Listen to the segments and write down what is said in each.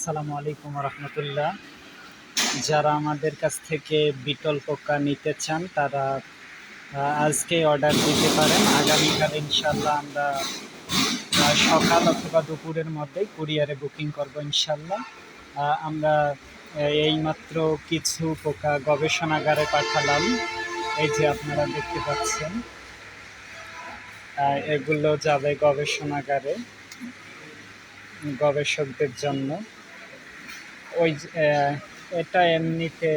আসসালামু আলাইকুম রহমতুল্লাহ। যারা আমাদের কাছ থেকে বিটল পোকা নিতে চান তারা আজকে অর্ডার দিতে পারেন। আগামীকাল ইনশাল্লাহ আমরা সকাল অথবা দুপুরের মধ্যেই কুরিয়ারে বুকিং করব ইনশাল্লাহ। আমরা এইমাত্র কিছু পোকা গবেষণাগারে পাঠালাম। এই যে আপনারা দেখতে পাচ্ছেন, এগুলো যাবে গবেষণাগারে গবেষকদের জন্য। ওই এটা এমনিতে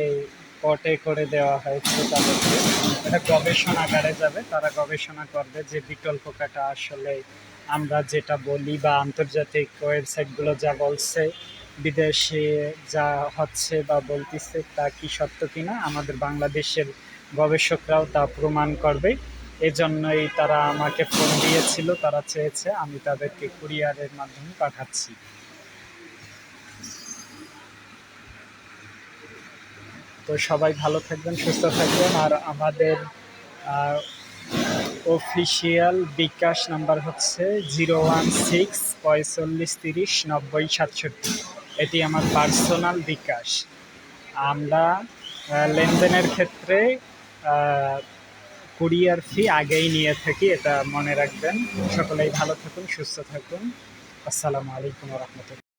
পটে করে দেওয়া হয়েছে তাদেরকে। এটা গবেষণাগারে যাবে, তারা গবেষণা করবে যে বিটল পোকাটা আসলে আমরা যেটা বলি বা আন্তর্জাতিক ওয়েবসাইটগুলো যা বলছে, বিদেশে যা হচ্ছে বা বলতেছে তা কি সত্য কিনা আমাদের বাংলাদেশের গবেষকরাও তা প্রমাণ করবে। এজন্যই তারা আমাকে ফোন দিয়েছিল, তারা চেয়েছে আমি তাদেরকে কুরিয়ারের মাধ্যমে পাঠাচ্ছি। তো সবাই ভালো থাকবেন, সুস্থ থাকবেন। আর আমাদের অফিসিয়াল বিকাশ নাম্বার হচ্ছে 016 45 30 90 67। এটি আমার পার্সোনাল বিকাশ। আমরা লেনদেনের ক্ষেত্রে কুরিয়ার ফি আগেই নিয়ে থাকি, এটা মনে রাখবেন। সকলেই ভালো থাকুন, সুস্থ থাকুন। আসসালামু আলাইকুম রহমতুল্লাহ।